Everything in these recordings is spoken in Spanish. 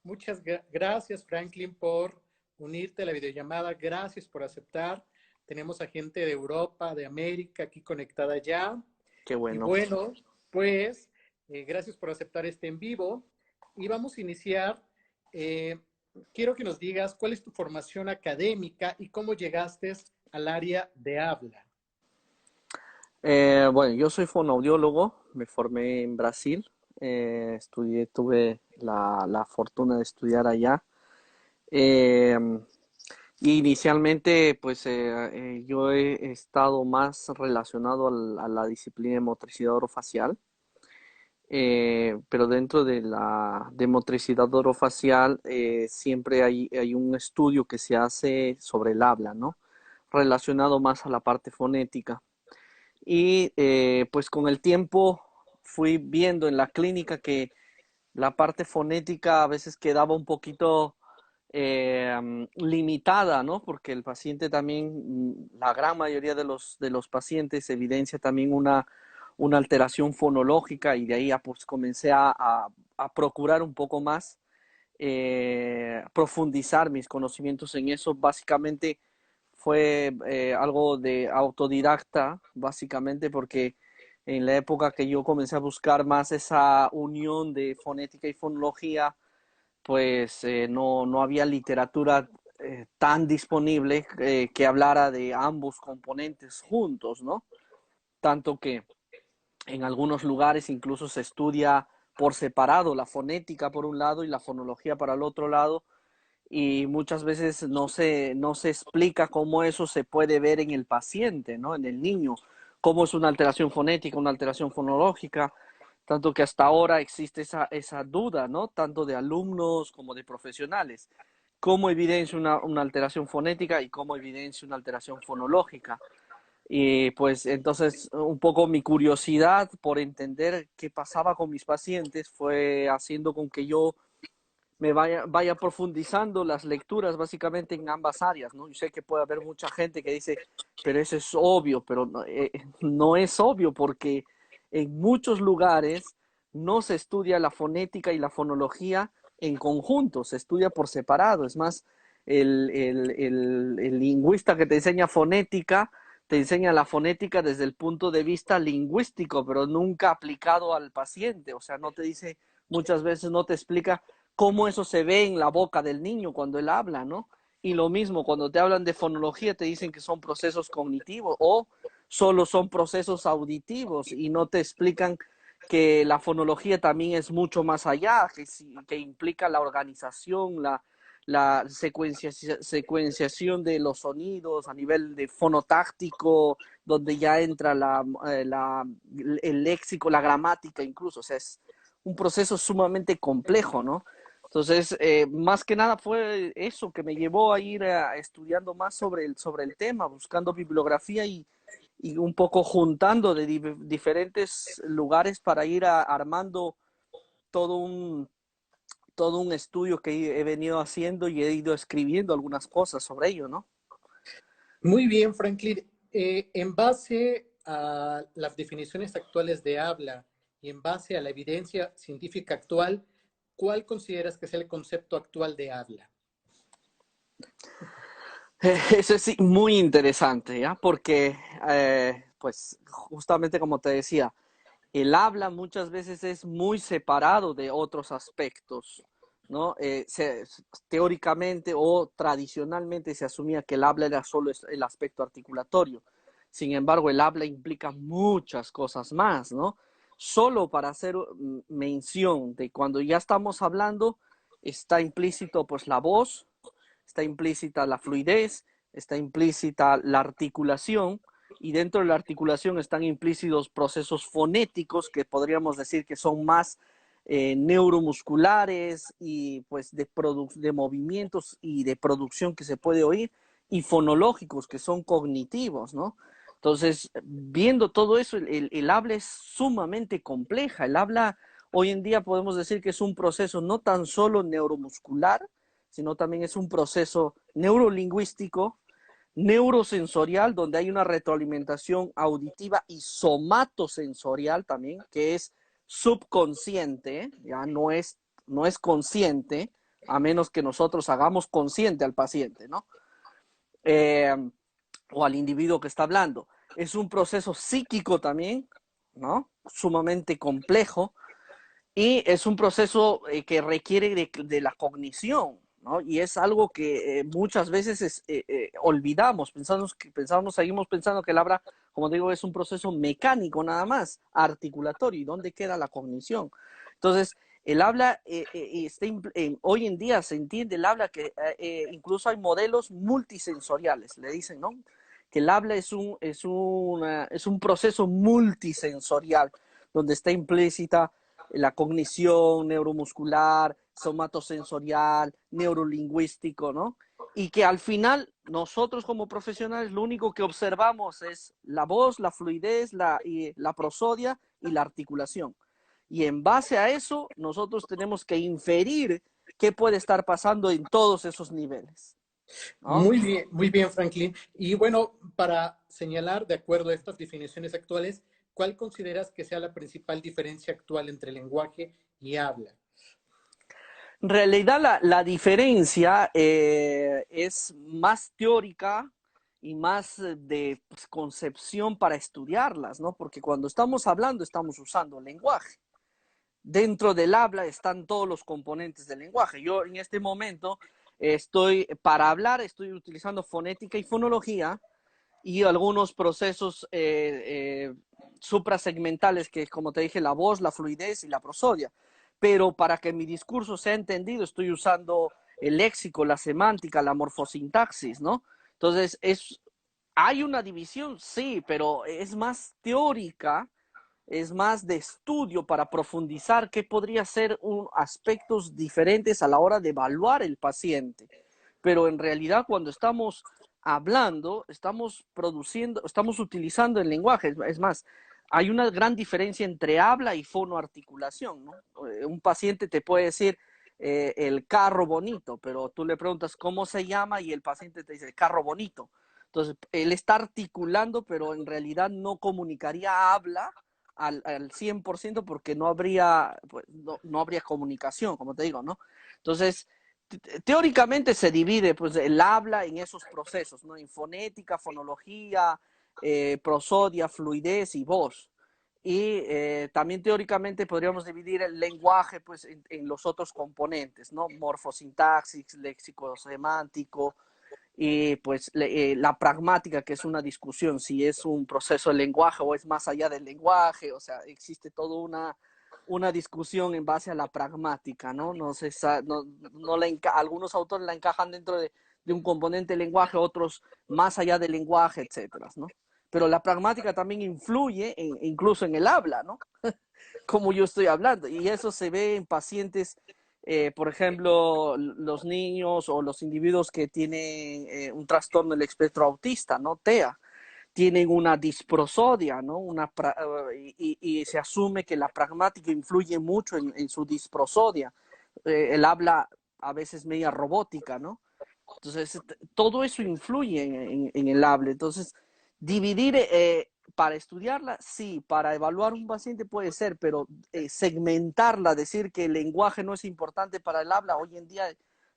Muchas gracias, Franklin, por unirte a la videollamada. Gracias por aceptar. Tenemos a gente de Europa, de América aquí conectada ya. Qué Y bueno. bueno, pues gracias por aceptar este en vivo. Y vamos a iniciar. Eh, Quiero que nos digas cuál es tu formación académica y cómo llegaste al área de habla. Bueno, yo soy fonoaudiólogo, me formé en Brasil, tuve la fortuna de estudiar allá. Eh, y inicialmente, pues yo he estado más relacionado a la disciplina de motricidad orofacial, pero dentro de la de motricidad orofacial siempre hay un estudio que se hace sobre el habla, ¿no? Relacionado más a la parte fonética. Y pues con el tiempo fui viendo en la clínica que la parte fonética a veces quedaba un poquito limitada, ¿no? Porque el paciente también, la gran mayoría de los pacientes evidencia también una alteración fonológica y de ahí pues comencé a procurar un poco más profundizar mis conocimientos en eso. Básicamente fue algo de autodidacta, básicamente porque en la época que yo comencé a buscar más esa unión de fonética y fonología, pues no había literatura tan disponible que hablara de ambos componentes juntos, ¿no? Tanto que en algunos lugares incluso se estudia por separado la fonética por un lado y la fonología para el otro lado, y muchas veces no se explica cómo eso se puede ver en el paciente, ¿no? En el niño, cómo es una alteración fonética, una alteración fonológica, tanto que hasta ahora existe esa duda, ¿no? Tanto de alumnos como de profesionales. ¿Cómo evidencia una alteración fonética y cómo evidencia una alteración fonológica? Y pues entonces un poco mi curiosidad por entender qué pasaba con mis pacientes fue haciendo con que yo vaya profundizando las lecturas básicamente en ambas áreas, ¿no? Yo sé que puede haber mucha gente que dice, pero eso es obvio, pero no es obvio porque en muchos lugares no se estudia la fonética y la fonología en conjunto, se estudia por separado. Es más, el lingüista que te enseña fonética, te enseña la fonética desde el punto de vista lingüístico, pero nunca aplicado al paciente. O sea, no te dice, muchas veces no te explica cómo eso se ve en la boca del niño cuando él habla, ¿no? Y lo mismo, cuando te hablan de fonología, te dicen que son procesos cognitivos o solo son procesos auditivos y no te explican que la fonología también es mucho más allá, que implica la organización, la secuenciación de los sonidos a nivel de fonotáctico, donde ya entra el léxico, la gramática incluso. O sea, es un proceso sumamente complejo, ¿no? Entonces, más que nada fue eso que me llevó a ir estudiando más sobre el tema, buscando bibliografía y un poco juntando de diferentes lugares para ir armando todo un, todo un estudio que he venido haciendo y he ido escribiendo algunas cosas sobre ello, ¿no? Muy bien, Franklin. En base a las definiciones actuales de habla y en base a la evidencia científica actual, ¿cuál consideras que es el concepto actual de habla? Eso es sí, muy interesante, ¿ya? Porque, pues, justamente como te decía, el habla muchas veces es muy separado de otros aspectos, ¿no? Teóricamente o tradicionalmente se asumía que el habla era solo el aspecto articulatorio. Sin embargo, el habla implica muchas cosas más, ¿no? Solo para hacer mención de cuando ya estamos hablando, está implícito pues la voz, está implícita la fluidez, está implícita la articulación, y dentro de la articulación están implícitos procesos fonéticos que podríamos decir que son más neuromusculares y pues de movimientos y de producción que se puede oír, y fonológicos que son cognitivos, ¿no? Entonces, viendo todo eso, el habla es sumamente compleja. El habla hoy en día podemos decir que es un proceso no tan solo neuromuscular, sino también es un proceso neurolingüístico, neurosensorial, donde hay una retroalimentación auditiva y somatosensorial también, que es subconsciente, ya no es consciente, a menos que nosotros hagamos consciente al paciente, ¿no? Eh, o al individuo que está hablando. Es un proceso psíquico también, ¿no? Sumamente complejo, y es un proceso que requiere de la cognición, ¿no? Y es algo que muchas veces olvidamos, seguimos pensando que el habla, como digo, es un proceso mecánico nada más, articulatorio. ¿Y dónde queda la cognición? Entonces, el habla, hoy en día se entiende el habla que incluso hay modelos multisensoriales, le dicen, ¿no? Que el habla es un proceso multisensorial, donde está implícita la cognición neuromuscular, somatosensorial, neurolingüístico, ¿no? Y que al final nosotros como profesionales lo único que observamos es la voz, la fluidez, la prosodia y la articulación. Y en base a eso nosotros tenemos que inferir qué puede estar pasando en todos esos niveles, ¿no? Muy bien, Franklin. Y bueno, para señalar, de acuerdo a estas definiciones actuales, ¿cuál consideras que sea la principal diferencia actual entre lenguaje y habla? En realidad la diferencia es más teórica y más de pues, concepción para estudiarlas, ¿no? Porque cuando estamos hablando estamos usando lenguaje. Dentro del habla están todos los componentes del lenguaje. Yo en este momento para hablar, estoy utilizando fonética y fonología y algunos procesos suprasegmentales, que como te dije, la voz, la fluidez y la prosodia. Pero para que mi discurso sea entendido, estoy usando el léxico, la semántica, la morfosintaxis, ¿no? Entonces, hay una división, sí, pero es más teórica, es más de estudio para profundizar qué podría ser aspectos diferentes a la hora de evaluar el paciente. Pero en realidad cuando estamos hablando, estamos produciendo, estamos utilizando el lenguaje. Es más, hay una gran diferencia entre habla y fonoarticulación, ¿no? Un paciente te puede decir el carro bonito, pero tú le preguntas cómo se llama y el paciente te dice el carro bonito. Entonces, él está articulando, pero en realidad no comunicaría habla al 100% porque no habría, pues, no habría comunicación, como te digo, ¿no? Entonces, teóricamente se divide pues, el habla en esos procesos, ¿no? En fonética, fonología, prosodia, fluidez y voz. Y también teóricamente podríamos dividir el lenguaje pues, en los otros componentes, ¿no? Morfosintaxis, léxico semántico, y pues la pragmática, que es una discusión si es un proceso de lenguaje o es más allá del lenguaje. O sea, existe toda una discusión en base a la pragmática, ¿no? No se, no, no algunos autores la encajan dentro de un componente de lenguaje, otros más allá del lenguaje, etcétera, ¿no? Pero la pragmática también influye incluso en el habla, ¿no? Como yo estoy hablando, y eso se ve en pacientes, por ejemplo, los niños o los individuos que tienen un trastorno del espectro autista, ¿no? TEA, tienen una disprosodia, ¿no? Y se asume que la pragmática influye mucho en su disprosodia. El habla a veces media robótica, ¿no? Entonces, todo eso influye en el habla. Entonces, dividir para estudiarla, sí, para evaluar un paciente puede ser, pero segmentarla, decir que el lenguaje no es importante para el habla, hoy en día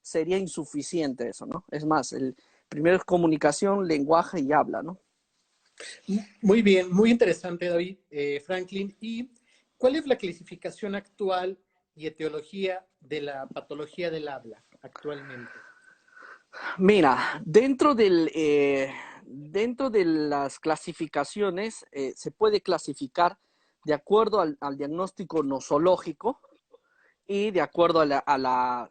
sería insuficiente eso, ¿no? Es más, el primero es comunicación, lenguaje y habla, ¿no? Muy bien, muy interesante, David, Franklin. ¿Y cuál es la clasificación actual y etiología de la patología del habla actualmente? Mira, dentro de las clasificaciones se puede clasificar de acuerdo al diagnóstico nosológico y de acuerdo a la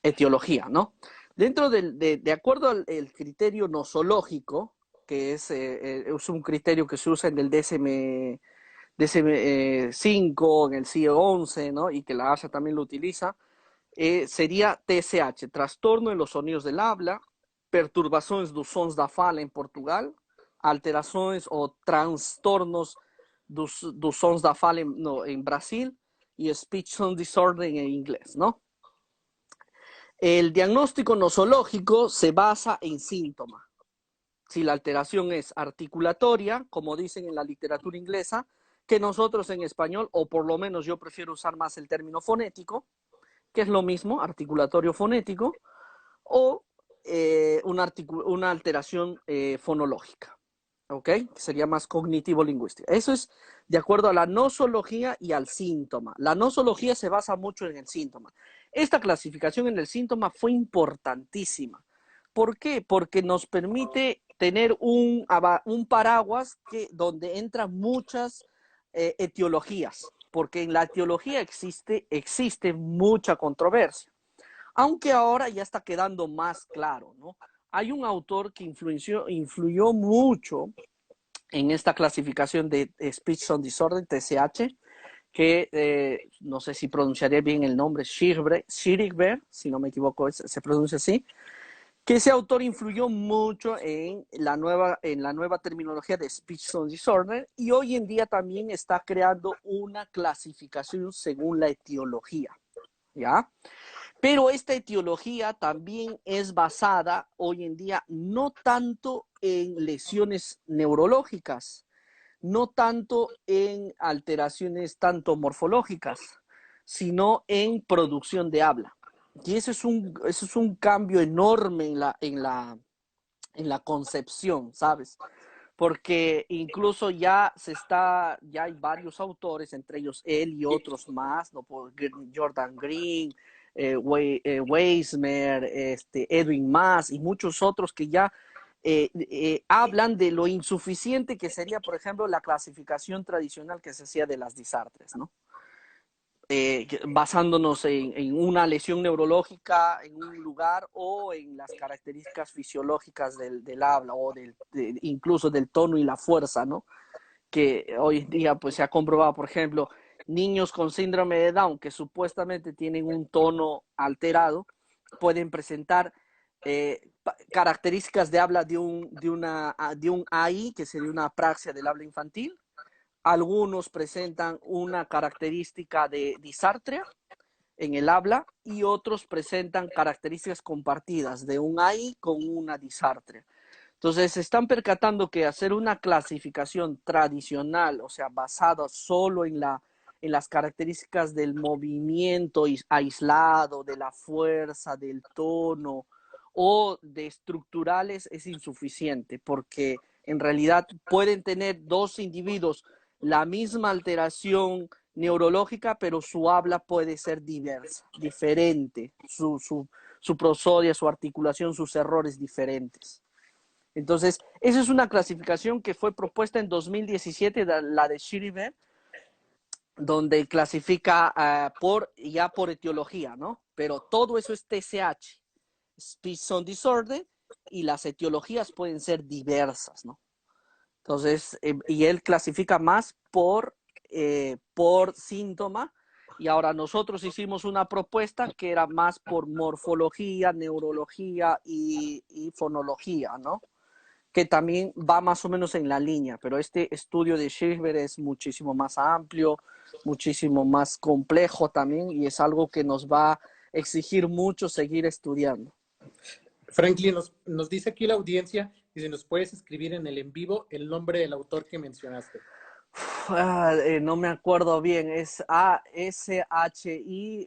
etiología, ¿no? De acuerdo al el criterio nosológico, que es un criterio que se usa en el DSM-5, en el CIE-11, ¿no? Y que la ASA también lo utiliza, sería TSH, trastorno en los sonidos del habla, perturbações dos sons da fala em Portugal, alterações ou transtornos dos sons da fala en Brasil y speech sound disorder en inglés, ¿no? El diagnóstico nosológico se basa en síntomas. Si la alteración es articulatoria, como dicen en la literatura inglesa, que nosotros en español, o por lo menos yo prefiero usar más el término fonético, que es lo mismo, articulatorio fonético, o una alteración fonológica, ¿ok? Que sería más cognitivo-lingüística. Eso es de acuerdo a la nosología y al síntoma. La nosología se basa mucho en el síntoma. Esta clasificación en el síntoma fue importantísima. ¿Por qué? Porque nos permite tener un paraguas donde entran muchas etiologías, porque en la etiología existe mucha controversia, aunque ahora ya está quedando más claro, ¿no? Hay un autor que influyó mucho en esta clasificación de Speech Sound Disorder, TSH, que no sé si pronunciaré bien el nombre, Schirigber, si no me equivoco, se pronuncia así, que ese autor influyó mucho en la nueva terminología de Speech Sound Disorder, y hoy en día también está creando una clasificación según la etiología, ¿ya? Pero esta etiología también es basada hoy en día no tanto en lesiones neurológicas, no tanto en alteraciones tanto morfológicas, sino en producción de habla. Y eso es un cambio enorme en la concepción, ¿sabes? Porque incluso ya hay varios autores, entre ellos él y otros más, ¿no? Jordan Green, Weismer, Edwin Maas y muchos otros que ya hablan de lo insuficiente que sería, por ejemplo, la clasificación tradicional que se hacía de las disartres, ¿no? Basándonos en una lesión neurológica en un lugar o en las características fisiológicas del habla o incluso del tono y la fuerza, ¿no? Que hoy en día pues se ha comprobado, por ejemplo, niños con síndrome de Down que supuestamente tienen un tono alterado, pueden presentar características de habla de un AI, que sería una apraxia del habla infantil. Algunos presentan una característica de disartria en el habla y otros presentan características compartidas de un AI con una disartria. Entonces se están percatando que hacer una clasificación tradicional, o sea, basada solo en las características del movimiento aislado, de la fuerza, del tono o de estructurales es insuficiente, porque en realidad pueden tener dos individuos la misma alteración neurológica, pero su habla puede ser diversa, diferente, su prosodia, su articulación, sus errores diferentes. Entonces, esa es una clasificación que fue propuesta en 2017, la de Schirriber, donde clasifica por etiología, ¿no? Pero todo eso es TSH, Speech Sound Disorder, y las etiologías pueden ser diversas, ¿no? Entonces, y él clasifica más por síntoma, y ahora nosotros hicimos una propuesta que era más por morfología, neurología y fonología, ¿no? Que también va más o menos en la línea, pero este estudio de Schirriber es muchísimo más amplio, muchísimo más complejo también, y es algo que nos va a exigir mucho seguir estudiando. Franklin, nos dice aquí la audiencia, dice, ¿nos puedes escribir en el en vivo el nombre del autor que mencionaste? No me acuerdo bien, es ASHI.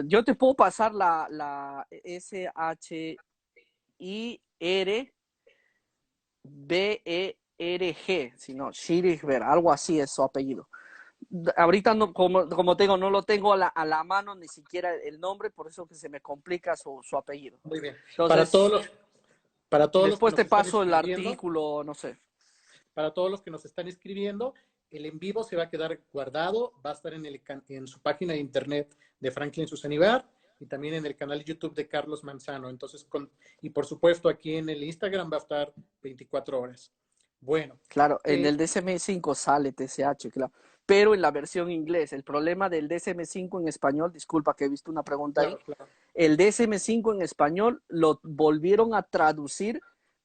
Yo te puedo pasar la SHIRBERG, si no, Schirriber, algo así es su apellido. Ahorita, no, como te digo, no lo tengo a la mano ni siquiera el nombre, por eso que se me complica su apellido. Muy bien. Entonces, Para todos los que después nos te están paso el escribiendo, artículo, no sé. para todos los que nos están escribiendo, el en vivo se va a quedar guardado, va a estar en su página de internet de Franklin Susanibar y también en el canal de YouTube de Carlos Manzano. Entonces, y por supuesto aquí en el Instagram va a estar 24 horas. Bueno. Claro, en el DSM-5 sale TSH, claro, pero en la versión inglés. El problema del DSM-5 en español, disculpa que he visto una pregunta ahí, Claro. el DSM-5 en español lo volvieron a traducir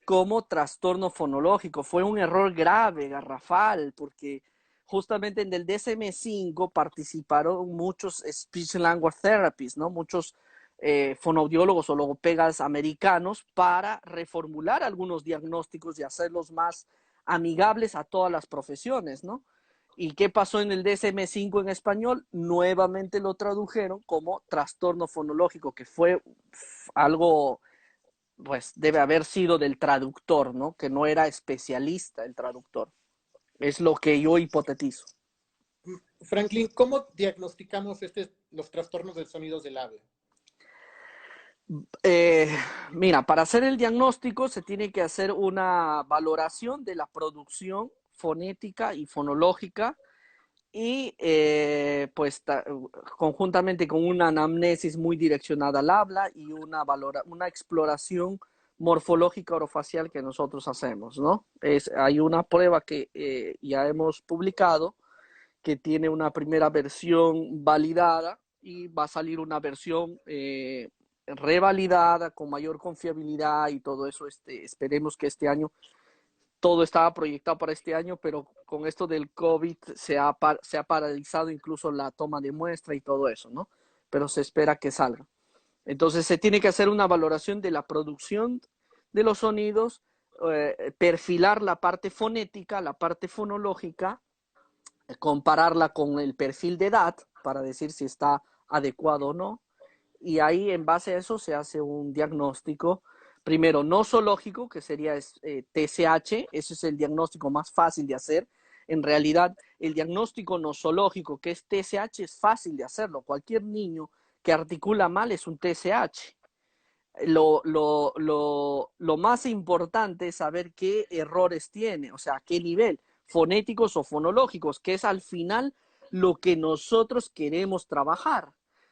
como trastorno fonológico. Fue un error grave, garrafal, porque justamente en el DSM-5 participaron muchos speech language therapists, ¿no? Muchos fonoaudiólogos o logopedas americanos para reformular algunos diagnósticos y hacerlos más amigables a todas las profesiones, ¿no? ¿Y qué pasó en el DSM-5 en español? Nuevamente lo tradujeron como trastorno fonológico, que fue algo, pues debe haber sido del traductor, ¿no? Que no era especialista el traductor. Es lo que yo hipotetizo. Franklin, ¿cómo diagnosticamos los trastornos del sonido del habla? Eh, Mira, para hacer el diagnóstico se tiene que hacer una valoración de la producción fonética y fonológica y pues conjuntamente con una anamnesis muy direccionada al habla y una exploración morfológica orofacial que nosotros hacemos, ¿no? Hay una prueba que ya hemos publicado que tiene una primera versión validada y va a salir una versión revalidada con mayor confiabilidad y todo eso. Esperemos que este año, todo estaba proyectado para este año, pero con esto del COVID se ha paralizado incluso la toma de muestra y todo eso, ¿no? Pero se espera que salga. Entonces se tiene que hacer una valoración de la producción de los sonidos, perfilar la parte fonética, la parte fonológica, compararla con el perfil de edad para decir si está adecuado o no. Y ahí en base a eso se hace un diagnóstico, primero nosológico, que sería TSH, ese es el diagnóstico más fácil de hacer. En realidad, el diagnóstico nosológico, que es TSH, es fácil de hacerlo. Cualquier niño que articula mal es un TSH. Lo más importante es saber qué errores tiene, o sea, a qué nivel, fonéticos o fonológicos, que es al final lo que nosotros queremos trabajar.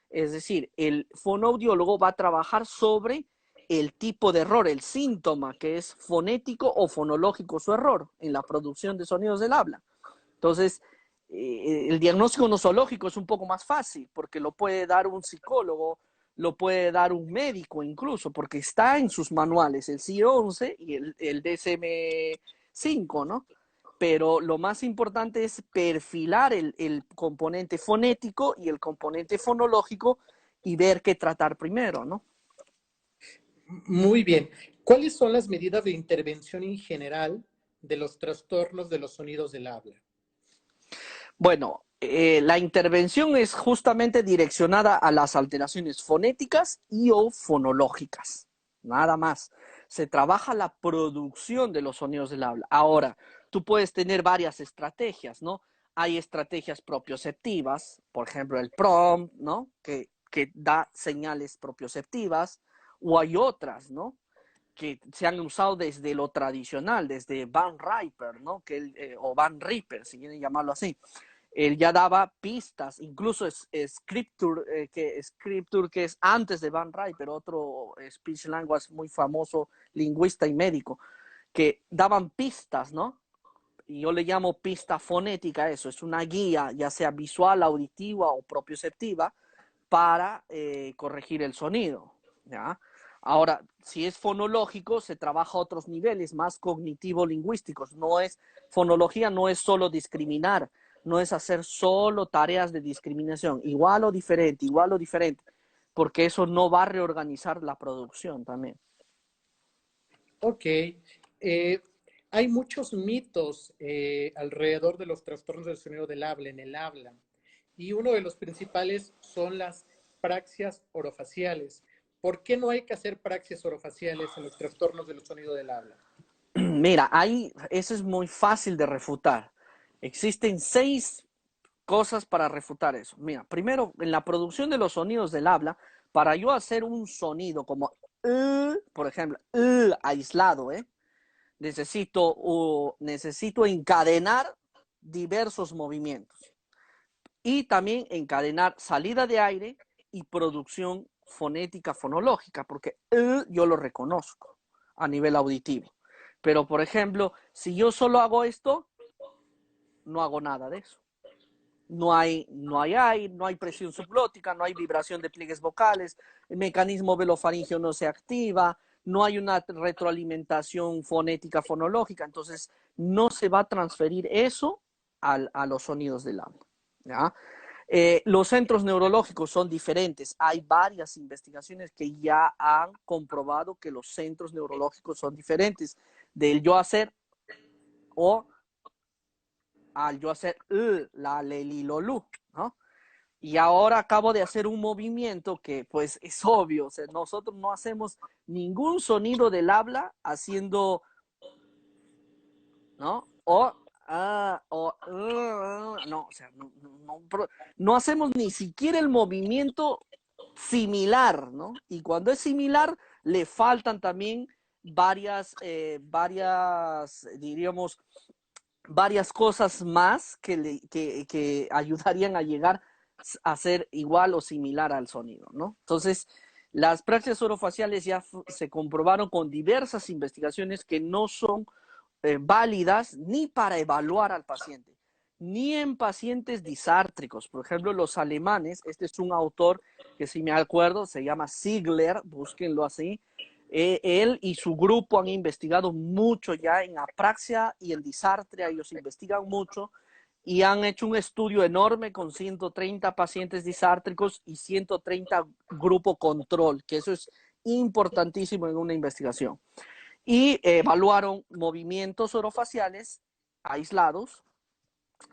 Es decir, el fonoaudiólogo va a trabajar sobre el tipo de error, el síntoma, que es fonético o fonológico su error en la producción de sonidos del habla. Entonces, el diagnóstico nosológico es un poco más fácil porque lo puede dar un psicólogo, lo puede dar un médico incluso, porque está en sus manuales, el CIE-11 y el DSM-5, ¿no? Pero lo más importante es perfilar el componente fonético y el componente fonológico y ver qué tratar primero, ¿no? Muy bien. ¿Cuáles son las medidas de intervención en general de los trastornos de los sonidos del habla? Bueno, la intervención es justamente direccionada a las alteraciones fonéticas y o fonológicas, nada más. Se trabaja la producción de los sonidos del habla. Ahora, tú puedes tener varias estrategias, ¿no? Hay estrategias propioceptivas, por ejemplo, el prompt, ¿no? Que da señales propioceptivas, o hay otras, ¿no? Que se han usado desde lo tradicional, desde Van Riper, ¿no? O Van Ripper, si quieren llamarlo así. Él ya daba pistas, incluso Scripture, que es antes de Van Riper, otro speech language muy famoso, lingüista y médico, que daban pistas, ¿no? Y yo le llamo pista fonética, eso es una guía, ya sea visual, auditiva o propioceptiva, para corregir el sonido, ¿ya? Ahora, si es fonológico, se trabaja a otros niveles más cognitivo-lingüísticos. Fonología no es solo discriminar, no es hacer solo tareas de discriminación, igual o diferente, porque eso no va a reorganizar la producción también. Ok. Hay muchos mitos alrededor de los trastornos del sonido del habla, en el habla. Y uno de los principales son las praxias orofaciales. ¿Por qué no hay que hacer praxias orofaciales en los trastornos del sonido del habla? Mira, eso es muy fácil de refutar. Existen 6 cosas para refutar eso. Mira, primero, en la producción de los sonidos del habla, para yo hacer un sonido como por ejemplo, aislado, necesito encadenar diversos movimientos y también encadenar salida de aire y producción fonética, fonológica, porque yo lo reconozco a nivel auditivo. Pero, por ejemplo, si yo solo hago esto, no hago nada de eso. No hay aire, no hay presión subglótica, no hay vibración de pliegues vocales, el mecanismo velofaringeo no se activa, no hay una retroalimentación fonética, fonológica, entonces no se va a transferir eso a los sonidos del habla, ¿ya? Los centros neurológicos son diferentes. Hay varias investigaciones que ya han comprobado que los centros neurológicos son diferentes del yo hacer o al yo hacer la, le, li, lo, lu, ¿no? Y ahora acabo de hacer un movimiento que pues es obvio, o sea, nosotros no hacemos ningún sonido del habla haciendo, ¿no? No, o sea, no hacemos ni siquiera el movimiento similar, ¿no? Y cuando es similar, le faltan también diríamos, varias cosas más que ayudarían a llegar a ser igual o similar al sonido, ¿no? Entonces, las prácticas orofaciales ya se comprobaron con diversas investigaciones que no son válidas ni para evaluar al paciente, ni en pacientes disártricos. Por ejemplo, los alemanes, este es un autor que si me acuerdo, se llama Ziegler, búsquenlo así. Él y su grupo han investigado mucho ya en apraxia y en disartria, ellos investigan mucho y han hecho un estudio enorme con 130 pacientes disártricos y 130 grupo control, que eso es importantísimo en una investigación. Y evaluaron movimientos orofaciales aislados,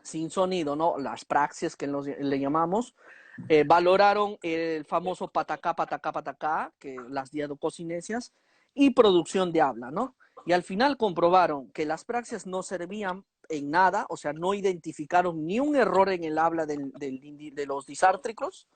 sin sonido, ¿no? Las praxias que le llamamos. Valoraron el famoso patacá, patacá, patacá, que las diadococinesias, y producción de habla, ¿no? Y al final comprobaron que las praxias no servían en nada, o sea, no identificaron ni un error en el habla de los disártricos,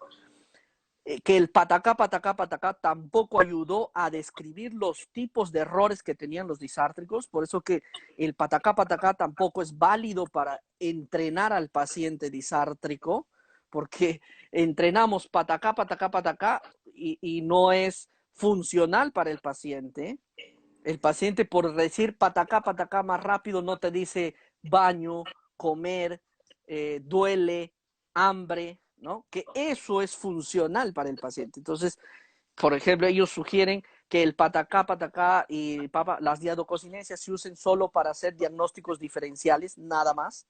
que el patacá, patacá, patacá tampoco ayudó a describir los tipos de errores que tenían los disártricos, por eso que el patacá, patacá tampoco es válido para entrenar al paciente disártrico, porque entrenamos patacá, patacá, patacá y no es funcional para el paciente. El paciente por decir patacá, patacá más rápido no te dice baño, comer, duele, hambre, ¿no? Que eso es funcional para el paciente. Entonces, por ejemplo, ellos sugieren que el patacá y las diadococinesias se usen solo para hacer diagnósticos diferenciales, nada más,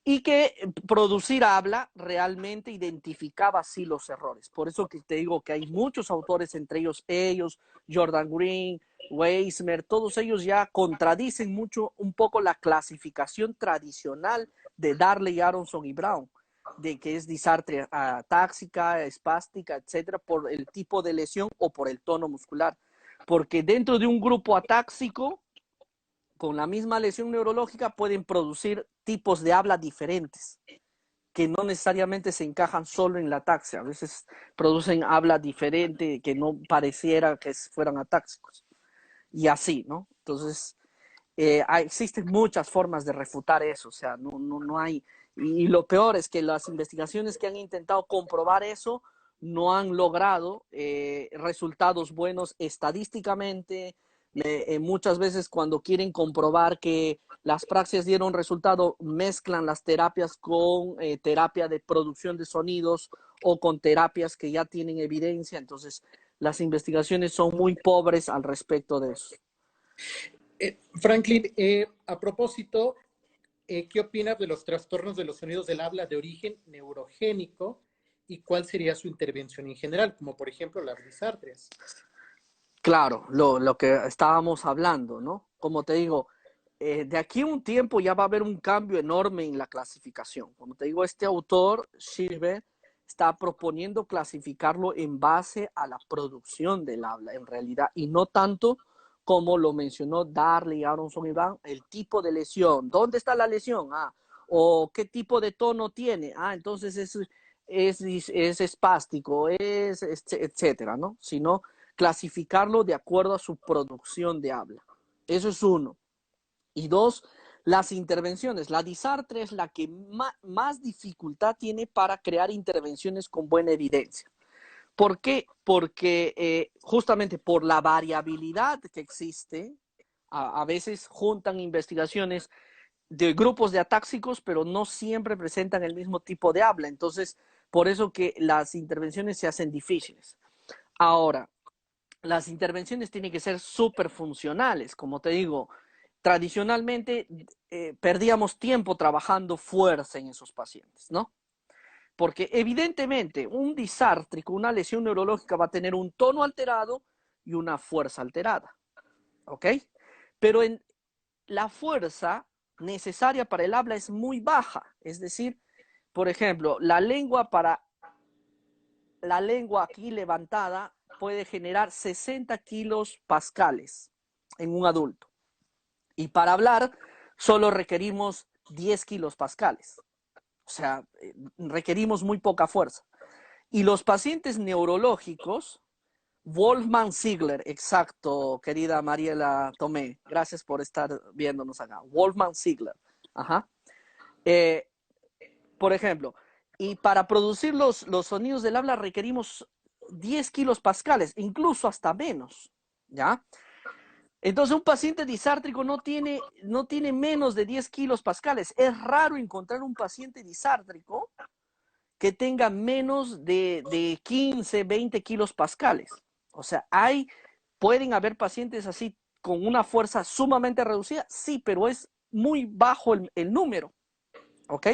y que producir habla realmente identificaba así los errores. Por eso que te digo que hay muchos autores, entre ellos, Jordan Green, Weismer, todos ellos ya contradicen mucho un poco la clasificación tradicional de Darley, Aronson y Brown, de que es disartria atáxica, espástica, etcétera, por el tipo de lesión o por el tono muscular. Porque dentro de un grupo atáxico, con la misma lesión neurológica, pueden producir tipos de habla diferentes, que no necesariamente se encajan solo en la ataxia. A veces producen habla diferente que no pareciera que fueran atáxicos. Y así, ¿no? Entonces, existen muchas formas de refutar eso, o sea, no hay. Y lo peor es que las investigaciones que han intentado comprobar eso no han logrado resultados buenos estadísticamente. Muchas veces cuando quieren comprobar que las praxias dieron resultado, mezclan las terapias con terapia de producción de sonidos o con terapias que ya tienen evidencia. Entonces, las investigaciones son muy pobres al respecto de eso. Franklin, a propósito, ¿qué opinas de los trastornos de los sonidos del habla de origen neurogénico y cuál sería su intervención en general, como por ejemplo las disartrias? Claro, lo que estábamos hablando, ¿no? Como te digo, de aquí a un tiempo ya va a haber un cambio enorme en la clasificación. Como te digo, este autor, Schirber, está proponiendo clasificarlo en base a la producción del habla, en realidad, y no tanto como lo mencionó Darley, Aronson y Brown, el tipo de lesión. ¿Dónde está la lesión? O qué tipo de tono tiene. Entonces es espástico, etcétera, ¿no? Sino clasificarlo de acuerdo a su producción de habla. Eso es uno. Y dos, las intervenciones. La disartria es la que más dificultad tiene para crear intervenciones con buena evidencia. ¿Por qué? Porque justamente por la variabilidad que existe, a veces juntan investigaciones de grupos de atáxicos, pero no siempre presentan el mismo tipo de habla. Entonces, por eso que las intervenciones se hacen difíciles. Ahora, las intervenciones tienen que ser súper funcionales. Como te digo, tradicionalmente perdíamos tiempo trabajando fuerza en esos pacientes, ¿no? Porque evidentemente un disártrico, una lesión neurológica va a tener un tono alterado y una fuerza alterada, ¿ok? Pero en la fuerza necesaria para el habla es muy baja. Es decir, por ejemplo, la lengua aquí levantada puede generar 60 kilos pascales en un adulto. Y para hablar solo requerimos 10 kilos pascales. O sea, requerimos muy poca fuerza. Y los pacientes neurológicos, Wolfgang Ziegler, exacto, querida Mariela Tomé, gracias por estar viéndonos acá. Wolfgang Ziegler, ajá. Eh, por ejemplo, y para producir los sonidos del habla requerimos 10 kilos pascales, incluso hasta menos, ¿ya? Entonces un paciente disártrico no tiene menos de 10 kilos pascales. Es raro encontrar un paciente disártrico que tenga menos de 15, 20 kilos pascales. O sea, pueden haber pacientes así con una fuerza sumamente reducida, sí, pero es muy bajo el número, ¿ok?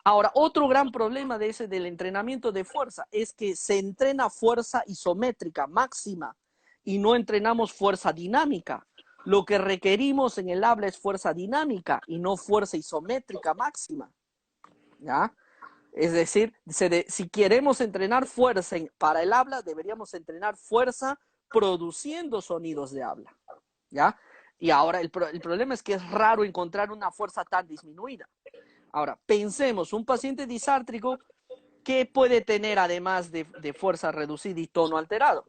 Ahora, otro gran problema del entrenamiento de fuerza es que se entrena fuerza isométrica máxima y no entrenamos fuerza dinámica. Lo que requerimos en el habla es fuerza dinámica y no fuerza isométrica máxima, ¿ya? Es decir, si queremos entrenar fuerza para el habla, deberíamos entrenar fuerza produciendo sonidos de habla, ¿ya? Y ahora el problema es que es raro encontrar una fuerza tan disminuida. Ahora, pensemos, un paciente disártrico, ¿qué puede tener además de fuerza reducida y tono alterado?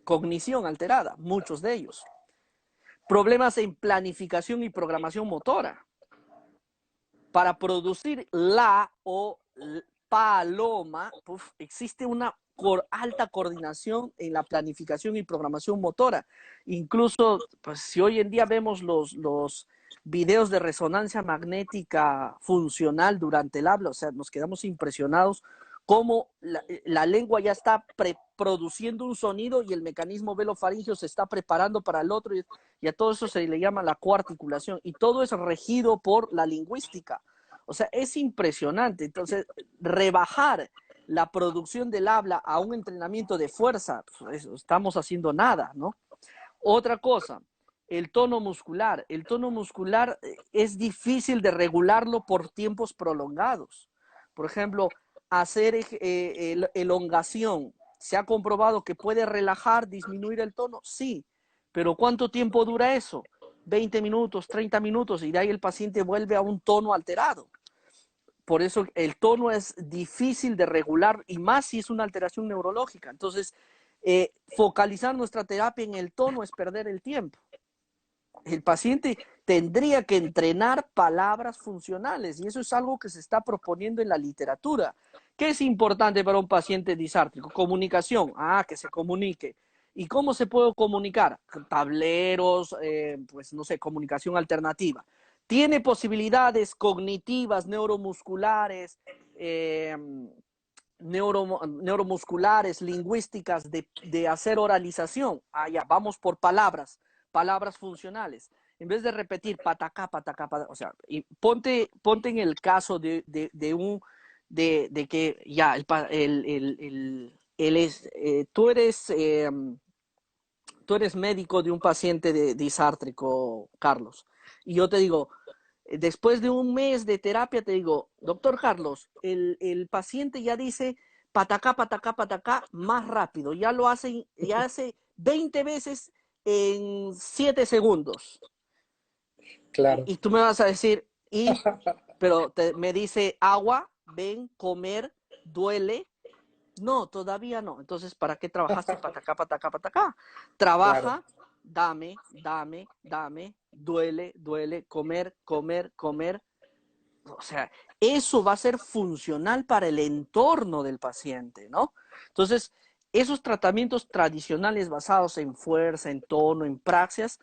Cognición alterada, muchos de ellos. Problemas en planificación y programación motora. Para producir la o paloma, existe una alta coordinación en la planificación y programación motora. Incluso, pues, si hoy en día vemos los videos de resonancia magnética funcional durante el habla, o sea, nos quedamos impresionados cómo la lengua ya está produciendo un sonido y el mecanismo velofaringeo se está preparando para el otro, y a todo eso se le llama la coarticulación, y todo es regido por la lingüística. O sea, es impresionante. Entonces, rebajar la producción del habla a un entrenamiento de fuerza, pues, estamos haciendo nada, ¿no? Otra cosa, el tono muscular. El tono muscular es difícil de regularlo por tiempos prolongados. Por ejemplo, hacer elongación. ¿Se ha comprobado que puede relajar, disminuir el tono? Sí, pero ¿cuánto tiempo dura eso? 20 minutos, 30 minutos, y de ahí el paciente vuelve a un tono alterado. Por eso el tono es difícil de regular, y más si es una alteración neurológica. Entonces, focalizar nuestra terapia en el tono es perder el tiempo. El paciente tendría que entrenar palabras funcionales, y eso es algo que se está proponiendo en la literatura. ¿Qué es importante para un paciente disártrico? Comunicación, que se comunique. ¿Y cómo se puede comunicar? Tableros, pues no sé, comunicación alternativa. Tiene posibilidades cognitivas, neuromusculares, neuromusculares, lingüísticas, de hacer oralización. Ya, vamos por palabras funcionales. En vez de repetir patacá, patacá, patacá, o sea, y ponte en el caso de que ya tú eres médico de un paciente disártrico, Carlos, y yo te digo, después de un mes de terapia, te digo, doctor Carlos, el paciente ya dice patacá, patacá, patacá más rápido, ya hace 20 veces en 7 segundos. Claro. Y tú me vas a decir, pero me dice agua, ven, comer, duele. No, todavía no. Entonces, ¿para qué trabajaste patacá, patacá, patacá? Trabaja, Claro. dame, dame, dame, duele, duele, comer, comer, comer. O sea, eso va a ser funcional para el entorno del paciente, ¿no? Entonces, esos tratamientos tradicionales basados en fuerza, en tono, en praxias,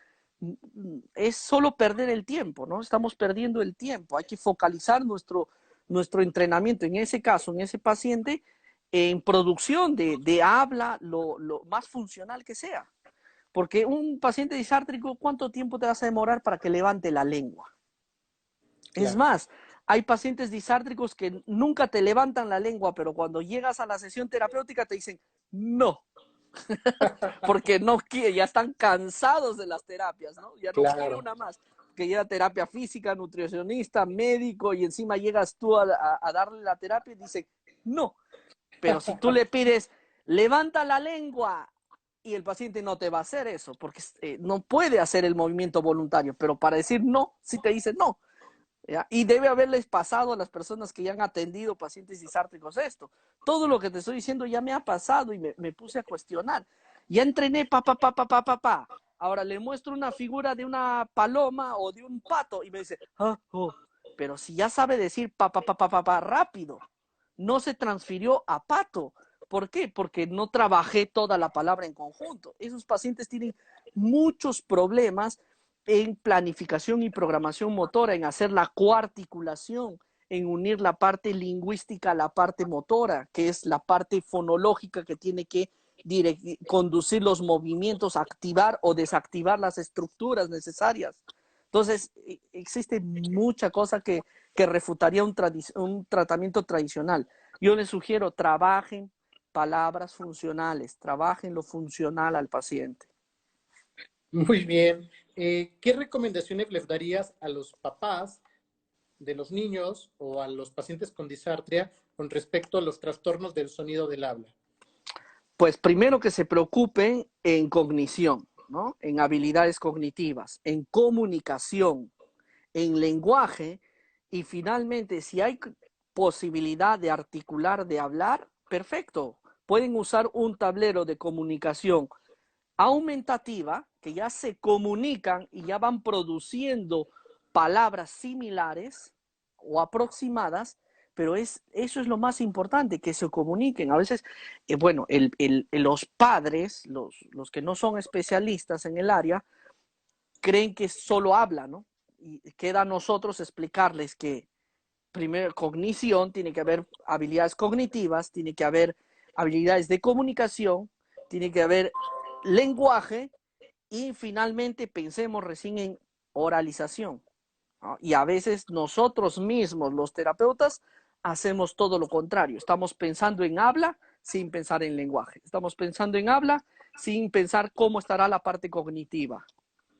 es solo perder el tiempo, ¿no? Estamos perdiendo el tiempo. Hay que focalizar nuestro entrenamiento, en ese caso, en ese paciente, en producción de habla lo más funcional que sea. Porque un paciente disártrico, ¿cuánto tiempo te vas a demorar para que levante la lengua? Es Claro. más, hay pacientes disártricos que nunca te levantan la lengua, pero cuando llegas a la sesión terapéutica te dicen no, porque no quiere, ya están cansados de las terapias, ¿no? Ya no quiere Claro. una más. que lleva terapia física, nutricionista, médico, y encima llegas tú a darle la terapia y dice, no. Pero si tú le pides, levanta la lengua, y el paciente no te va a hacer eso, porque no puede hacer el movimiento voluntario, pero para decir no, sí te dice no. ¿Ya? Y debe haberles pasado a las personas que ya han atendido pacientes disártricos esto. Todo lo que te estoy diciendo ya me ha pasado y me puse a cuestionar. Ya entrené, pa. Ahora le muestro una figura de una paloma o de un pato y me dice, pero si ya sabe decir pa, rápido, no se transfirió a pato. ¿Por qué? Porque no trabajé toda la palabra en conjunto. Esos pacientes tienen muchos problemas en planificación y programación motora, en hacer la coarticulación, en unir la parte lingüística a la parte motora, que es la parte fonológica que tiene que conducir los movimientos, activar o desactivar las estructuras necesarias. Entonces, existe mucha cosa que refutaría un tratamiento tradicional. Yo les sugiero, trabajen palabras funcionales, trabajen lo funcional al paciente. Muy bien. ¿Qué recomendaciones les darías a los papás de los niños o a los pacientes con disartria con respecto a los trastornos del sonido del habla? Pues primero que se preocupen en cognición, ¿no? En habilidades cognitivas, en comunicación, en lenguaje, y finalmente si hay posibilidad de articular, de hablar, perfecto. Pueden usar un tablero de comunicación aumentativa, que ya se comunican y ya van produciendo palabras similares o aproximadas, pero eso es lo más importante, que se comuniquen. A veces, bueno, los padres, los que no son especialistas en el área, creen que solo hablan, ¿no? Y queda a nosotros explicarles que primero cognición, tiene que haber habilidades cognitivas, tiene que haber habilidades de comunicación, tiene que haber lenguaje, y finalmente pensemos recién en oralización, ¿no? Y a veces nosotros mismos, los terapeutas, hacemos todo lo contrario. Estamos pensando en habla sin pensar en lenguaje. Estamos pensando en habla sin pensar cómo estará la parte cognitiva,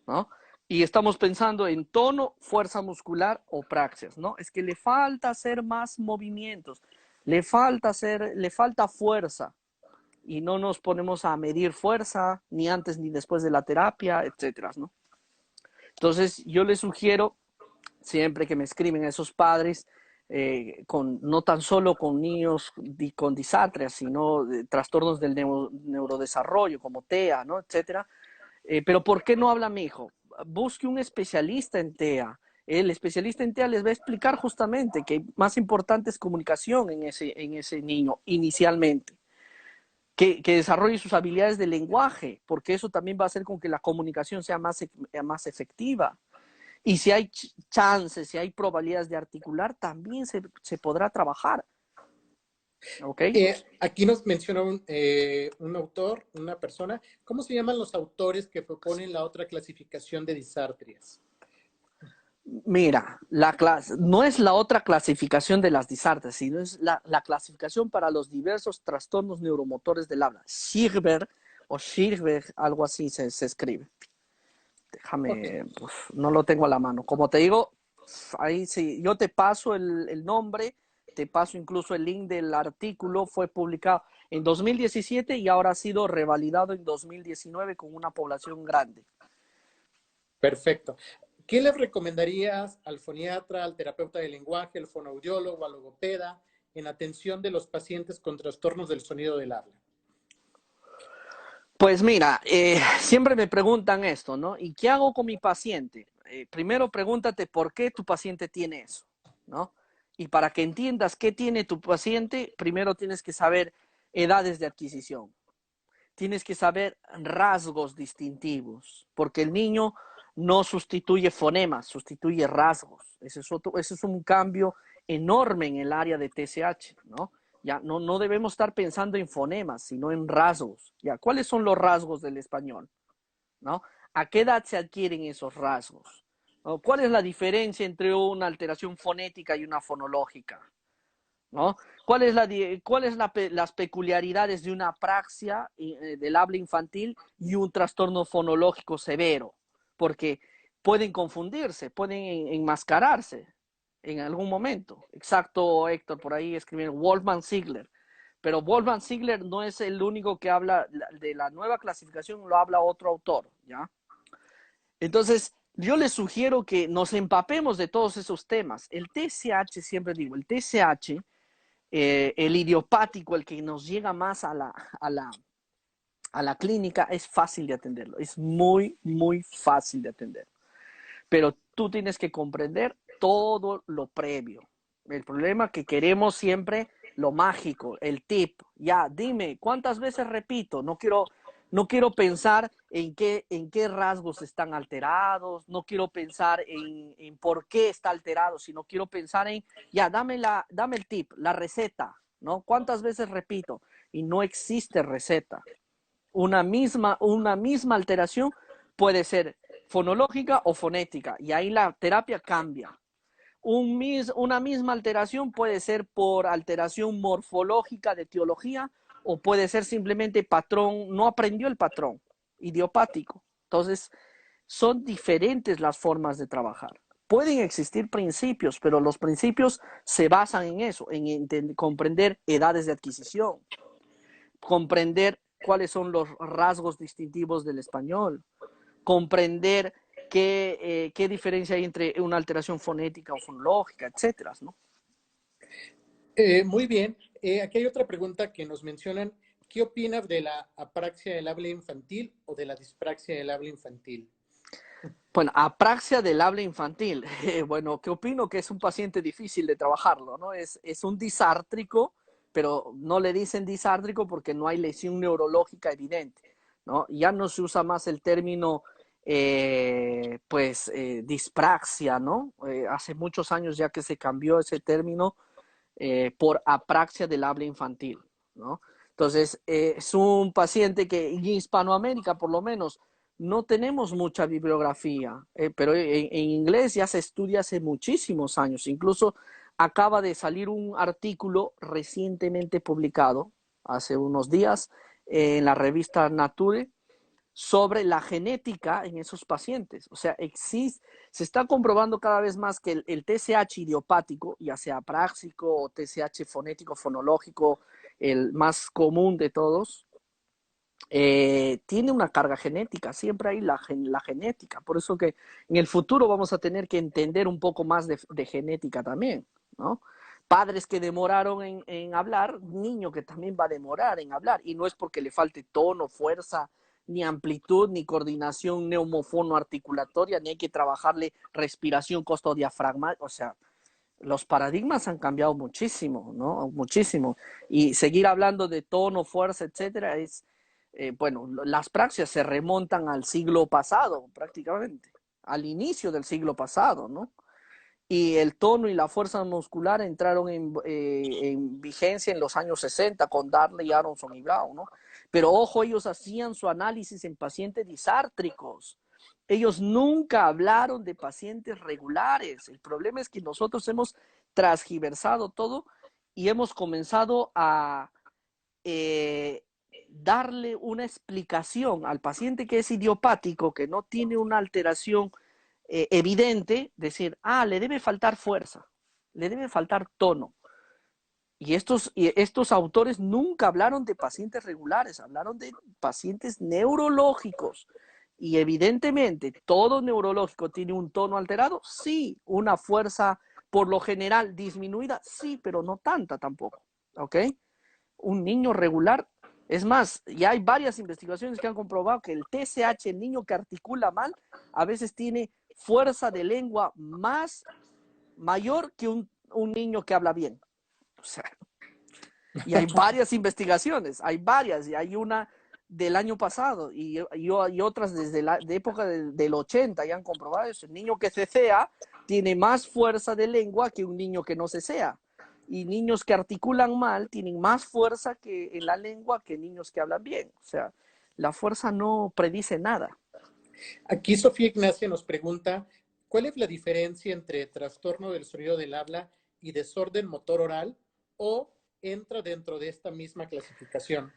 ¿no? Y estamos pensando en tono, fuerza muscular o praxias, ¿no? Es que le falta hacer más movimientos, le falta fuerza, y no nos ponemos a medir fuerza ni antes ni después de la terapia, etcétera, ¿no? Entonces, yo les sugiero, siempre que me escriben esos padres, no tan solo con niños con disatria, sino trastornos del neurodesarrollo, como TEA, ¿no? Etcétera. Pero ¿por qué no habla mi hijo? Busque un especialista en TEA. El especialista en TEA les va a explicar justamente que más importante es comunicación en ese niño inicialmente. Que desarrolle sus habilidades de lenguaje, porque eso también va a hacer con que la comunicación sea más efectiva. Y si hay chances, si hay probabilidades de articular, también se podrá trabajar. ¿Ok? Aquí nos menciona un autor, una persona. ¿Cómo se llaman los autores que proponen la otra clasificación de disartrias? Mira, no es la otra clasificación de las disartrias, sino es la clasificación para los diversos trastornos neuromotores del habla. Schirber o Schirber, algo así se escribe. Okay. Déjame, pues, no lo tengo a la mano. Como te digo, ahí sí, yo te paso el nombre, te paso incluso el link del artículo. Fue publicado en 2017 y ahora ha sido revalidado en 2019 con una población grande. Perfecto. ¿Qué le recomendarías al foniatra, al terapeuta de lenguaje, al fonoaudiólogo, al logopeda en atención de los pacientes con trastornos del sonido del habla? Pues mira, siempre me preguntan esto, ¿no? ¿Y qué hago con mi paciente? Primero pregúntate por qué tu paciente tiene eso, ¿no? Y para que entiendas qué tiene tu paciente, primero tienes que saber edades de adquisición. Tienes que saber rasgos distintivos, porque el niño no sustituye fonemas, sustituye rasgos. Ese es un cambio enorme en el área de TSH, ¿no? Ya no debemos estar pensando en fonemas, sino en rasgos. Ya, ¿cuáles son los rasgos del español? ¿No? ¿A qué edad se adquieren esos rasgos? ¿No? ¿Cuál es la diferencia entre una alteración fonética y una fonológica? ¿No? ¿Cuáles las peculiaridades de una apraxia del habla infantil y un trastorno fonológico severo? Porque pueden confundirse, pueden enmascararse en algún momento. Exacto, Héctor, por ahí escribieron Wolfgang Ziegler. Pero Wolfgang Ziegler no es el único que habla de la nueva clasificación, lo habla otro autor, ¿ya? Entonces, yo les sugiero que nos empapemos de todos esos temas. El TSH, siempre digo, el TSH, el idiopático, el que nos llega más a la clínica, es fácil de atenderlo. Es muy, muy fácil de atender. Pero tú tienes que comprender todo lo previo. El problema es que queremos siempre lo mágico, el tip. Ya, dime, ¿cuántas veces repito? No quiero pensar en qué rasgos están alterados, no quiero pensar en por qué está alterado, sino quiero pensar en, ya, dame el tip, la receta, ¿no? ¿Cuántas veces repito? Y no existe receta. Una misma alteración puede ser fonológica o fonética, y ahí la terapia cambia. Una misma alteración puede ser por alteración morfológica de etiología o puede ser simplemente patrón, no aprendió el patrón idiopático. Entonces, son diferentes las formas de trabajar. Pueden existir principios, pero los principios se basan en eso, en comprender edades de adquisición, comprender cuáles son los rasgos distintivos del español, comprender qué diferencia hay entre una alteración fonética o fonológica, etcétera, ¿no? Muy bien. Aquí hay otra pregunta que nos mencionan. ¿Qué opinas de la apraxia del habla infantil o de la dispraxia del habla infantil? Bueno, apraxia del habla infantil. Bueno, ¿qué opino? Que es un paciente difícil de trabajarlo, ¿no? Es un disártrico, pero no le dicen disártrico porque no hay lesión neurológica evidente, ¿no? Ya no se usa más el término, dispraxia, ¿no? Hace muchos años ya que se cambió ese término por apraxia del habla infantil, ¿no? Entonces, es un paciente que en Hispanoamérica, por lo menos, no tenemos mucha bibliografía, pero en inglés ya se estudia hace muchísimos años. Incluso acaba de salir un artículo recientemente publicado, hace unos días, en la revista Nature, sobre la genética en esos pacientes. O sea, se está comprobando cada vez más que el TSH idiopático, ya sea práxico o TSH fonético, fonológico, el más común de todos, tiene una carga genética, siempre hay la genética. Por eso que en el futuro vamos a tener que entender un poco más de genética también, ¿no? Padres que demoraron en hablar, niño que también va a demorar en hablar, y no es porque le falte tono, fuerza, ni amplitud, ni coordinación neumofono-articulatoria, ni hay que trabajarle respiración costodiafragmática, o sea, los paradigmas han cambiado muchísimo, ¿no? Muchísimo. Y seguir hablando de tono, fuerza, etcétera, bueno, las praxias se remontan al siglo pasado, prácticamente, al inicio del siglo pasado, ¿no? Y el tono y la fuerza muscular entraron en vigencia en los años 60 con Darley, Aronson y Brown, ¿no? Pero ojo, ellos hacían su análisis en pacientes disártricos. Ellos nunca hablaron de pacientes regulares. El problema es que nosotros hemos transgiversado todo y hemos comenzado a darle una explicación al paciente que es idiopático, que no tiene una alteración evidente, decir, le debe faltar fuerza, le debe faltar tono. Y estos autores nunca hablaron de pacientes regulares, hablaron de pacientes neurológicos. Y evidentemente, todo neurológico tiene un tono alterado, sí, una fuerza por lo general disminuida, sí, pero no tanta tampoco, ¿ok? Un niño regular, es más, ya hay varias investigaciones que han comprobado que el TSH, el niño que articula mal, a veces tiene fuerza de lengua mayor que un niño que habla bien. O sea, y hay varias investigaciones, hay varias, y hay una del año pasado y otras desde la de época del 80 ya han comprobado eso. El niño que cecea tiene más fuerza de lengua que un niño que no cecea. Y niños que articulan mal tienen más fuerza que en la lengua que niños que hablan bien. O sea, la fuerza no predice nada. Aquí Sofía Ignacia nos pregunta, ¿cuál es la diferencia entre trastorno del sonido del habla y desorden motor oral o entra dentro de esta misma clasificación?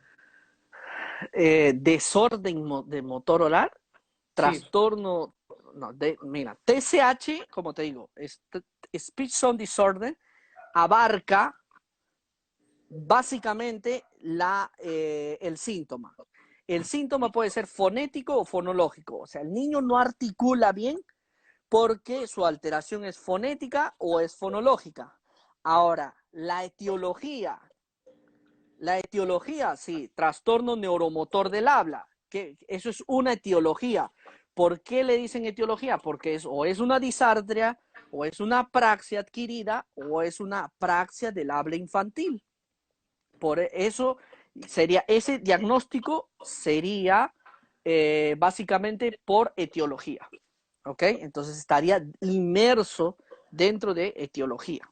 Desorden de motor oral, Sí, trastorno. no, mira, TSH, como te digo, Speech Sound Disorder, abarca básicamente el síntoma. El síntoma puede ser fonético o fonológico, o sea, el niño no articula bien porque su alteración es fonética o es fonológica. Ahora, la etiología, sí, trastorno neuromotor del habla, que eso es una etiología. ¿Por qué le dicen etiología? Porque o es una disartria, o es una praxia adquirida, o es una praxia del habla infantil. Por eso ese diagnóstico sería básicamente por etiología. ¿Ok? Entonces estaría inmerso dentro de etiología.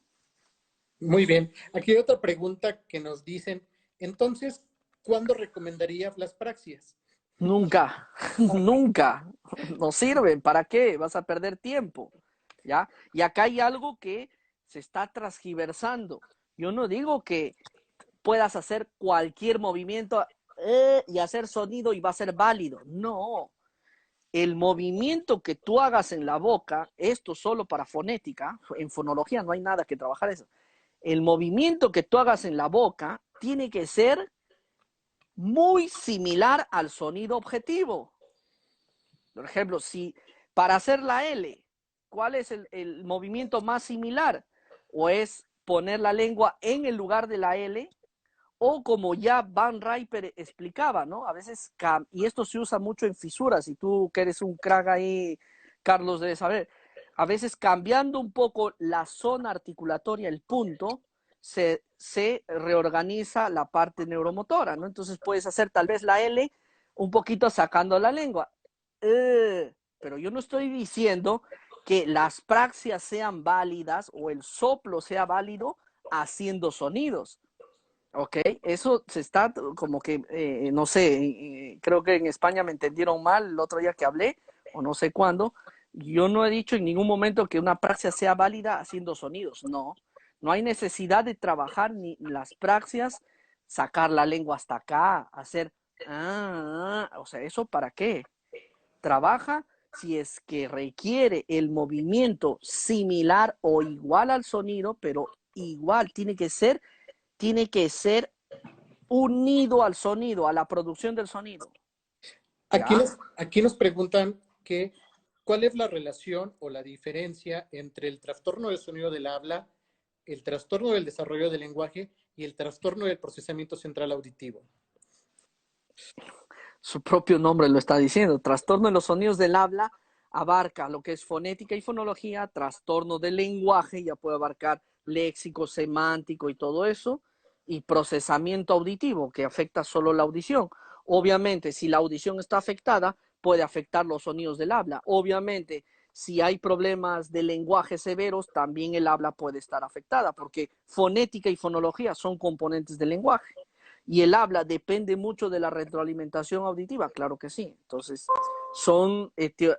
Muy bien. Aquí hay otra pregunta que nos dicen, entonces, ¿cuándo recomendaría las praxias? Nunca, nunca. No sirven. ¿Para qué? Vas a perder tiempo. ¿Ya? Y acá hay algo que se está transgiversando. Yo no digo que puedas hacer cualquier movimiento y hacer sonido y va a ser válido. No. El movimiento que tú hagas en la boca, esto solo para fonética, en fonología no hay nada que trabajar eso. El movimiento que tú hagas en la boca tiene que ser muy similar al sonido objetivo. Por ejemplo, si para hacer la L, ¿cuál es el movimiento más similar? O es poner la lengua en el lugar de la L, o como ya Van Riper explicaba, ¿no? A veces, y esto se usa mucho en fisuras, y tú que eres un crack ahí, Carlos, debes saber, a veces cambiando un poco la zona articulatoria, el punto, se reorganiza la parte neuromotora, ¿no? Entonces puedes hacer tal vez la L un poquito sacando la lengua. Pero yo no estoy diciendo que las praxias sean válidas o el soplo sea válido haciendo sonidos. Ok, eso se está como que, no sé, creo que en España me entendieron mal el otro día que hablé, o no sé cuándo. Yo no he dicho en ningún momento que una praxia sea válida haciendo sonidos, no. No hay necesidad de trabajar ni las praxias, sacar la lengua hasta acá, hacer, o sea, ¿eso para qué? Trabaja si es que requiere el movimiento similar o igual al sonido, pero igual tiene que ser unido al sonido, a la producción del sonido. ¿Ya? Aquí nos preguntan que, ¿cuál es la relación o la diferencia entre el trastorno del sonido del habla, el trastorno del desarrollo del lenguaje y el trastorno del procesamiento central auditivo? Su propio nombre lo está diciendo. Trastorno de los sonidos del habla abarca lo que es fonética y fonología, trastorno del lenguaje, ya puede abarcar léxico, semántico y todo eso, y procesamiento auditivo, que afecta solo la audición. Obviamente, si la audición está afectada, puede afectar los sonidos del habla. Obviamente, si hay problemas de lenguaje severos, también el habla puede estar afectada, porque fonética y fonología son componentes del lenguaje. Y el habla depende mucho de la retroalimentación auditiva, claro que sí. Entonces,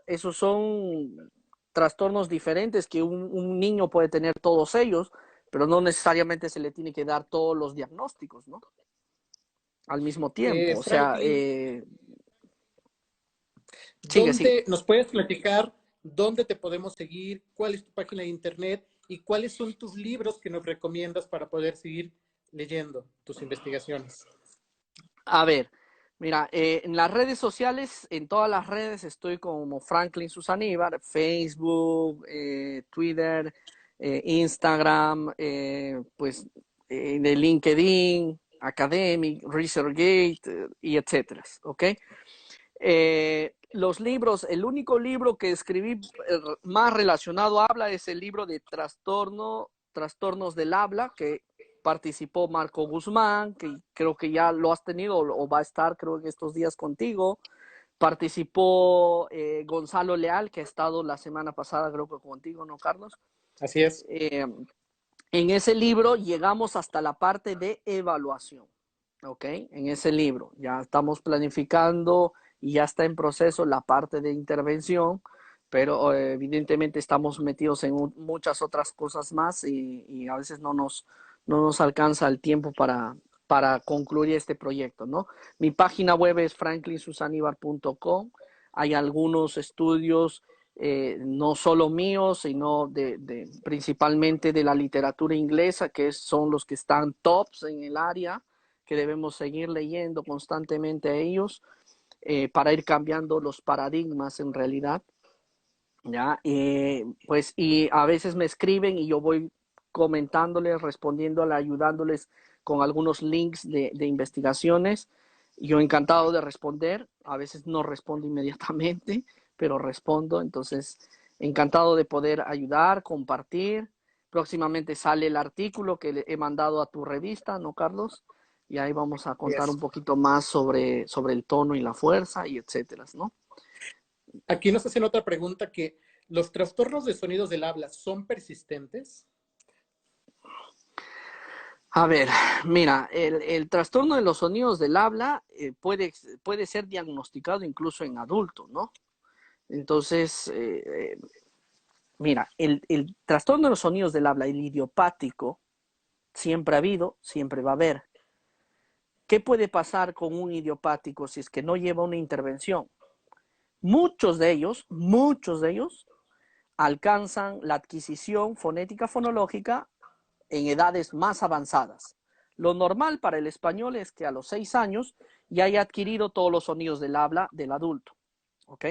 esos son trastornos diferentes que un niño puede tener todos ellos, pero no necesariamente se le tiene que dar todos los diagnósticos, ¿no? Al mismo tiempo. O sea, Franklin, sigue. ¿dónde nos puedes platicar dónde te podemos seguir? ¿Cuál es tu página de internet? ¿Y cuáles son tus libros que nos recomiendas para poder seguir leyendo tus investigaciones? A ver, mira, en las redes sociales, en todas las redes estoy como Franklin Susaníbar, Facebook, Twitter, Instagram, pues de LinkedIn, Academic, ResearchGate y etcétera, ¿ok? Los libros, el único libro que escribí más relacionado a habla es el libro de Trastornos del Habla, que participó Marco Guzmán, que creo que ya lo has tenido o va a estar, creo, en estos días contigo. Participó Gonzalo Leal, que ha estado la semana pasada, creo que contigo, ¿no, Carlos? Así es. En ese libro llegamos hasta la parte de evaluación, ¿ok? En ese libro ya estamos planificando y ya está en proceso la parte de intervención, pero evidentemente estamos metidos en muchas otras cosas más y a veces no nos alcanza el tiempo para concluir este proyecto, ¿no? Mi página web es franklinsusanibar.com. Hay algunos estudios no solo míos, sino principalmente de la literatura inglesa, que son los que están tops en el área, que debemos seguir leyendo constantemente a ellos para ir cambiando los paradigmas en realidad. ¿Ya? Pues, y a veces me escriben y yo voy comentándoles, respondiéndoles, ayudándoles con algunos links de investigaciones. Yo encantado de responder, a veces no respondo inmediatamente, pero respondo, entonces encantado de poder ayudar, compartir. Próximamente sale el artículo que le he mandado a tu revista, ¿no, Carlos? Y ahí vamos a contar un Yes. poquito más sobre el tono y la fuerza y etcétera, ¿no? Aquí nos hacen otra pregunta que ¿los trastornos de sonidos del habla son persistentes? A ver, mira, el trastorno de los sonidos del habla puede ser diagnosticado incluso en adultos, ¿no? Entonces, mira, el trastorno de los sonidos del habla, el idiopático, siempre ha habido, siempre va a haber. ¿Qué puede pasar con un idiopático si es que no lleva una intervención? Muchos de ellos alcanzan la adquisición fonética fonológica en edades más avanzadas. Lo normal para el español es que a los 6 años ya haya adquirido todos los sonidos del habla del adulto, ¿ok?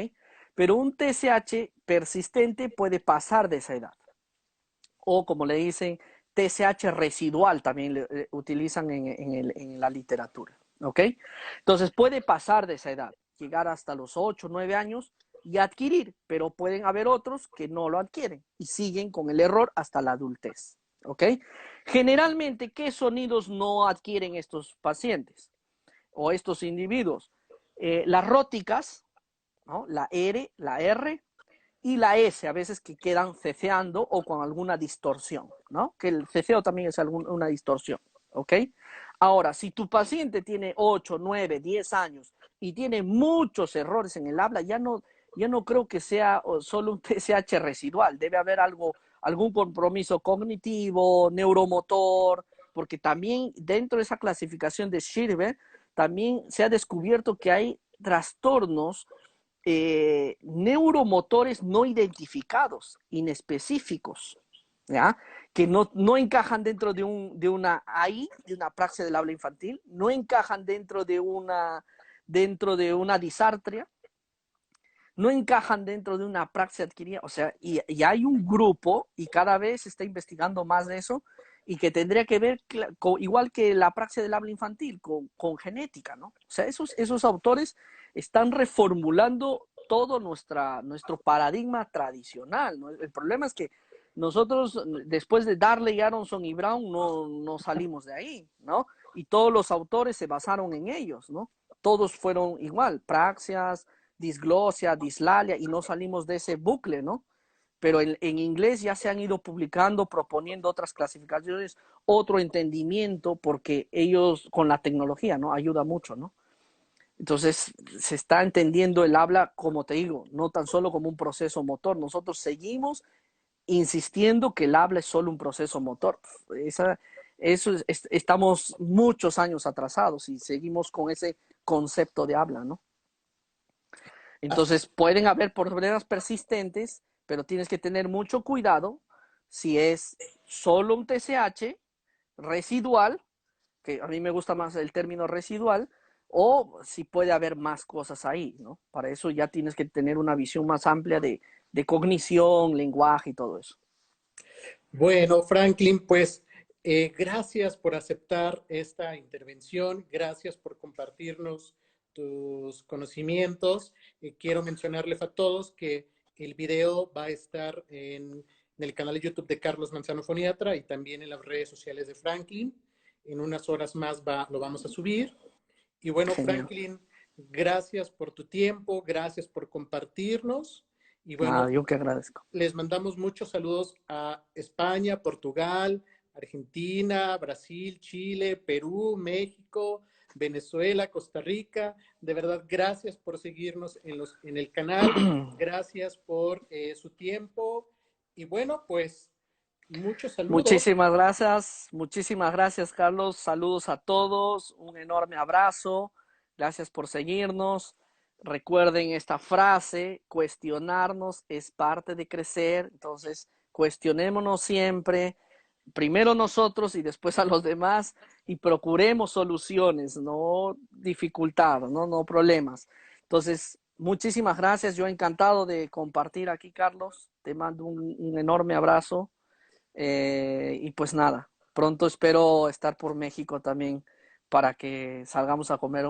Pero un TSH persistente puede pasar de esa edad. O como le dicen, TSH residual también utilizan en la literatura, ¿ok? Entonces puede pasar de esa edad, llegar hasta los 8, 9 años y adquirir, pero pueden haber otros que no lo adquieren y siguen con el error hasta la adultez, ¿ok? Generalmente, ¿qué sonidos no adquieren estos pacientes o estos individuos? Las róticas, ¿no? La R, la R y la S, a veces que quedan ceceando o con alguna distorsión, ¿no? Que el ceceo también es una distorsión, ¿ok? Ahora, si tu paciente tiene 8, 9, 10 años y tiene muchos errores en el habla, ya no creo que sea solo un TSH residual, debe haber algún compromiso cognitivo, neuromotor, porque también dentro de esa clasificación de Schirber, también se ha descubierto que hay trastornos neuromotores no identificados, inespecíficos, ¿ya? Que no encajan dentro de una AI, de una praxia del habla infantil, no encajan dentro de una disartria, no encajan dentro de una praxia adquirida, o sea, y hay un grupo, y cada vez se está investigando más de eso, y que tendría que ver, igual que la praxia del habla infantil, con genética, ¿no? O sea, esos autores están reformulando todo nuestro paradigma tradicional, ¿no? El problema es que nosotros, después de Darley, Aronson y Brown, no salimos de ahí, ¿no? Y todos los autores se basaron en ellos, ¿no? Todos fueron igual, praxias, disglosia, dislalia, y no salimos de ese bucle, ¿no? Pero en inglés ya se han ido publicando, proponiendo otras clasificaciones, otro entendimiento, porque ellos con la tecnología, ¿no? Ayuda mucho, ¿no? Entonces se está entendiendo el habla, como te digo, no tan solo como un proceso motor. Nosotros seguimos insistiendo que el habla es solo un proceso motor. Estamos muchos años atrasados y seguimos con ese concepto de habla, ¿no? Entonces pueden haber problemas persistentes, pero tienes que tener mucho cuidado si es solo un TSH residual, que a mí me gusta más el término residual, o si puede haber más cosas ahí, ¿no? Para eso ya tienes que tener una visión más amplia de cognición, lenguaje y todo eso. Bueno, Franklin, pues gracias por aceptar esta intervención, gracias por compartirnos tus conocimientos. Quiero mencionarles a todos que el video va a estar en el canal de YouTube de Carlos Manzano Foniatra y también en las redes sociales de Franklin. En unas horas más lo vamos a subir. Y bueno, Genial. Franklin, gracias por tu tiempo, gracias por compartirnos. Y bueno, Nada, yo que agradezco. les mandamos muchos saludos a España, Portugal, Argentina, Brasil, Chile, Perú, México, Venezuela, Costa Rica. De verdad, gracias por seguirnos en el canal. Gracias por su tiempo. Y bueno, pues muchos saludos. Muchísimas gracias, Carlos. Saludos a todos, un enorme abrazo. Gracias por seguirnos. recuerden esta frase, cuestionarnos es parte de crecer, entonces cuestionémonos siempre, primero nosotros y después a los demás, y procuremos soluciones, no dificultad, no problemas. Entonces, muchísimas gracias, yo encantado de compartir aquí, Carlos, te mando un enorme abrazo, y pues nada, pronto espero estar por México también para que salgamos a comer